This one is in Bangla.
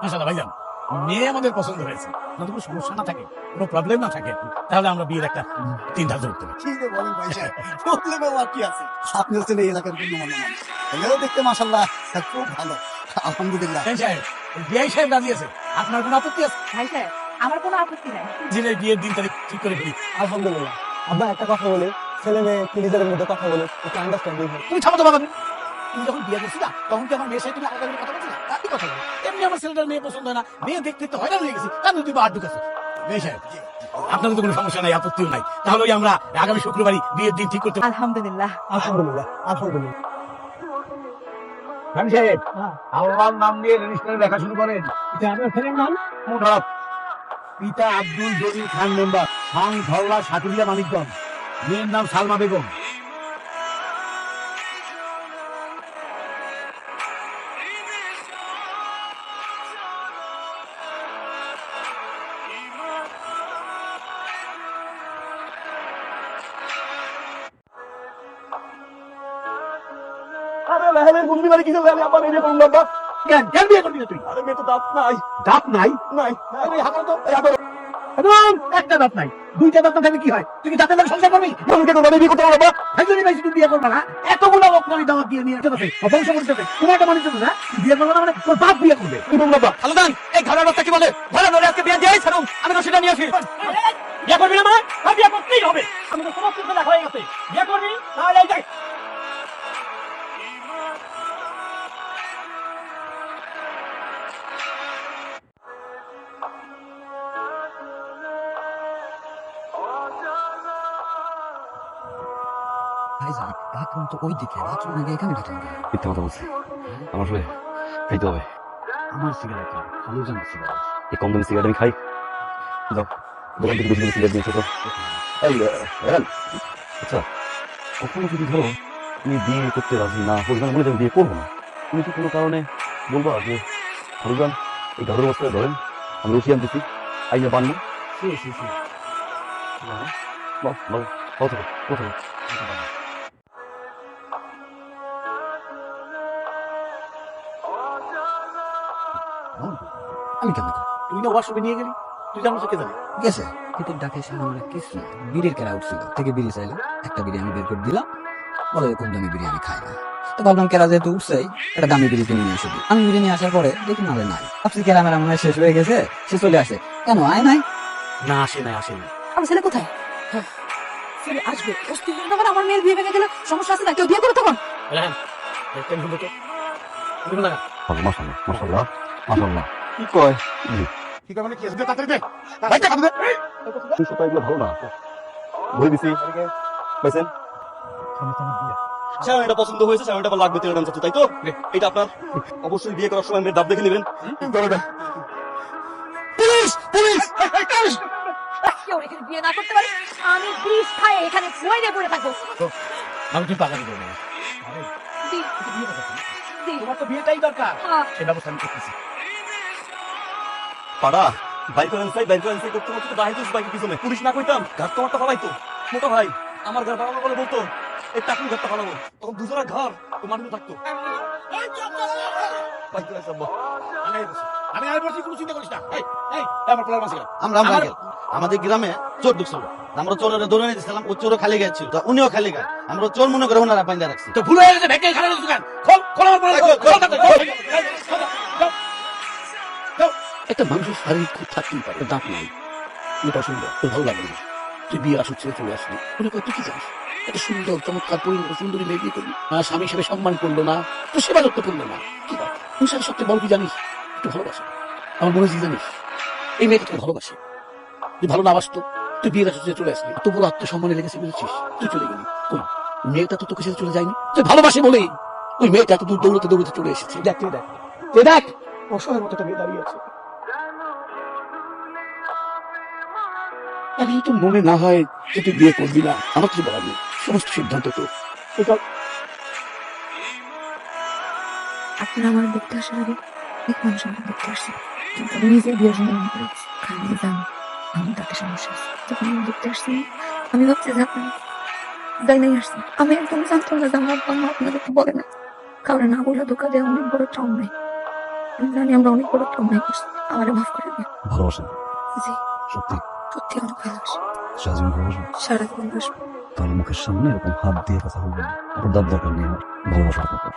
মাশাআল্লাহ ভাইজান, মেয়ে আমাদের পছন্দ হয়েছে। যদি কোনো সমস্যা না থাকে, কোনো প্রবলেম না থাকে, তাহলে আমরা বিয়ের একটা দিন ধার্য করতে পারি। কি যে বলেন ভাই সাহেব, প্রবলেম আর কি আছে? আপনি হচ্ছেন এই এলাকার গণ্যমান্য মানুষ, এগুলো দেখতে মাশাআল্লাহ খুব ভালো, আলহামদুলিল্লাহ। ভাই সাহেব, বিয়ে সাহেব রাজি আছে, আপনার কোনো আপত্তি আছে? ভাই সাহেব, আমার কোনো আপত্তি নাই। জিনে বিয়ের দিন তারিখ ঠিক করে ফেলি। আলহামদুলিল্লাহ। আব্বা একটা কথা বলি, ছেলে মেয়ে কি নিজেদের মধ্যে কথা বলে একটু আন্ডারস্ট্যান্ডিং হয়। তুমি থামো তো বাবা, তুমি যখন বিয়ে করছিলা তখন কি আমার মেয়ের সাথে তুমি আলাদা করে কথা বলছিলা? কি কথা বলো? এমনি আমার ছেলেটার মেয়ে পছন্দ হয় না, মেয়ে দেখতে দেখতে হয়রান হয়ে গেছি, তার তুই আট ঢুকাছো। মেয়ে সাহেব, আপনার তো কোনো সমস্যা নাই, আপত্তিও নাই, তাহলে ওই আমরা আগামী শুক্রবারই বিয়ের দিন ঠিক করতে পারি। আলহামদুলিল্লাহ। আলহামদুলিল্লাহ, আলহামদুলিল্লাহ। আমি সাহেব, আল্লাহর নাম নিয়ে রেজিস্টারে লেখা শুরু করেন। এটা আপনার ছেলের নাম? মুরাদ, পিতা আব্দুল জলিল খান মেম্বার, খান ধরলা সাটুরিয়া মানিকগঞ্জ, মেয়ের নাম সালমা বেগম। আরে লেহেলের বন্ধু মানে কি করলে? আমি আবার এই যে বললাম বাবা, কেন কেন বিয়ে করবি না তুই? আরে মেয়ে তো দাঁত নাই, দাঁত নাই? নাই। আরে হাঁটো তো, এই হাঁটো। একদম একটা দাঁত নাই, দুইটা দাঁত না থাকলে কি হয়? তুই কি দাঁতের লাগে সংসার করবি? বন্ধুকে তো মানে বিয়ে করতে হবে বাবা। ভাইজনি ভাই তুই বিয়ে করবা না? এতগুলো অপমানি দাওয়াত দিয়ে নিয়ে যেতে বংশ করতে তোমার একটা মানুষ না, বিয়ে করবে না মানে তোর বাপ বিয়ে করবে। কি বলবো বাবা? খালুদান, এই ঘরের অবস্থা কি বলে? ঘরে নরে আজকে বিয়ে দিয়েই ছাড়ুন, আমি তো সেটা নিয়ে আসি। বিয়ে করবি না মানে? হ্যাঁ, বিয়ে করতেই হবে। আমি তো সমস্ত কিছু দেখা হয়ে গেছে, বিয়ে করবি তাহলে এই যাই। ভাইজান, এখন তো ওই দিকে, বাথরুম আগে এখানে ঢুকলাম। মিথ্যা কথা বলছি, আমার আসলে খাইতে হবে। আমার সিগারেট খালুজানের সিগারেট। এই কম দামি সিগারেট আমি খাই। যাও, দোকান থেকে বেশি দামি সিগারেট নিয়ে এসো তো। এই, রান। আচ্ছা, কখনো যদি ধরো তুমি বিয়ে করতে রাজি না হই, মানে বলে যে আমি বিয়ে করবো না, তুমি কি কোনো কারণে বলবা যে খালুজান এই গাধুর অবস্থায় ধরেন, আমি রসি আনতেছি, আইনে পাননি? বল বল, কথা বল, কথা বল। আমি কেমন তুই না ওয়াশরুমে নিয়ে গেলি, তুই জানো কে জানে? গেছে কিন্তু ডাকে সে আমার কিছু বিড়ির কেনা উঠছিল, থেকে বিড়ি চাইলো, একটা বিড়ি আমি বের করে দিলাম, বলে কম দামি বিড়ি আমি খাই না। তো ভাবলাম কেরা যেহেতু উঠছেই একটা দামি বিড়ি কিনে নিয়ে এসে দিই। আমি বিড়ি নিয়ে আসার পরে দেখি নালে নাই, ভাবছি কেরা মেরা মনে হয় শেষ হয়ে গেছে, সে চলে আসে, কেন আয় নাই? না, আসে নাই, আসে নাই। আমার ছেলে কোথায়? ছেলে আসবে, অস্থির হয়ে তখন আমার মেয়ের বিয়ে ভেঙে গেলে সমস্যা আছে না? কেউ বিয়ে করে তখন? রান, একটা নিয়ে তো বুঝলো না। মাশাআল্লাহ, মাশাআল্লাহ, মাশাআল্লাহ। কি কয়? কি করে মানে কি আছে? তাড়াতাড়ি দে, ভাইটা কাঁদবে। তুই সত্যি এগুলো ভালো না। বই দিছি, পাইছেন? এটা পছন্দ হয়েছে, এটা আবার লাগবে 13 দাম, তাই তো? এটা আপনার অবশ্যই বিয়ে করার সময় মেয়ের দাব দেখে নেবেন। Police police police! কেউ এখানে বিয়ে না করতে পারে, আমি বিষ খাই এখানে মরে পড়ে থাকবো। আমি তুই পাকানি করবো না। দি, দি। তোমার তো বিয়েটাই দরকার, হ্যাঁ। সে ব্যবস্থা আমি করতেছি। পাড়া বাইক করতে করতে তো বাহির বাইকের পিছনে পুলিশ না কইতাম ঘাট তোমারটা ফালাইতো। মোটা ভাই আমার ঘর বানাবো বলে বলতো এই টাকুর ঘরটা বানাবো, তখন দুজনের ঘর তো মানুষ থাকতো। বাইক করে আসবো। আমি আর বলছি কোনো চিন্তা করিস না। এই এই আমার প্লান আছে। আমরা আমাদের গ্রামে চোর ঢুকছিল, আমরা চোরের ধরে নিয়েছিলাম, ও চোরও খালি গেছিল, উনিও খালি গায়, আমরা চোর মনে করে ওনারা বাইন্দা রাখছি। তো ভুল হয়ে গেছে, ভেঙে খালি দোকান খোল, খোল আমার প্লান, খোল খোল। একটা মানুষের শারীরিক খুব থাকতেই পারে, দাঁত নাই, এটা সুন্দর, তোর ভালো লাগবে না, তুই বিয়ে আসুক ছেড়ে চলে আসলি, মনে কর তুই কি জানিস, একটা সুন্দর চমৎকার পরিণত সুন্দরী মেয়ে বিয়ে করবি না, স্বামী হিসেবে সম্মান করলো না, তো সেবা যত্ন করলো না, কি ব্যাপার? তুই সাথে সত্যি বল কি জানিস, একটু ভালোবাসে, আমার মনে হচ্ছে জানিস এই মেয়েটা তোকে ভালোবাসে, তুই ভালো না বাসতো তুই বিয়ের আসতে চলে আসলি, তো বড় আত্মসম্মানে লেগেছে বুঝেছিস, তুই চলে গেলি, কোন মেয়েটা তো তোকে সাথে চলে যায়নি, তুই ভালোবাসে বলেই ওই মেয়েটা এত দূর দৌড়তে দৌড়তে চলে এসেছে। দেখ দেখ অসহায়ের মতো একটা মেয়ে দাঁড়িয়ে আছে। আমি তো মনে না হয় যে তুই বিয়ে করবি না, আমার কিছু বলার নেই, সমস্ত সিদ্ধান্ত তো এটা আপনারা আমার দেখতে আসার আগে অনেক মানুষ আমাকে দেখতে আসছে, কিন্তু আমি নিজের বিয়ের জন্য মনে করেছি খালি যান আমার তাতে সমস্যা আছে। যখন আমি দেখতে আসছি আমি ভাবছি যে আপনার যাই নাই আসছি। আমি একদম জানতাম না যে আমার আব্বা আম্মা আপনাদেরকে বলে না, কারণ না বলে ধোকা দেওয়া অনেক বড় একটা অন্যায়। আমি জানি আমরা অনেক বড় একটা অন্যায় করছি, আমারে মাফ করে দিন। ভালোবাসেন জি, সত্যি সত্যি অনেক ভালোবাসি, সারাজীবন ভালোবাসবেন? সারা জীবন বাসবো। তাহলে মুখের সামনে এরকম হাত দিয়ে কথা বলবেন, ওর দাঁত দরকার নেই আমার, ভালোবাসার ব্যাপার।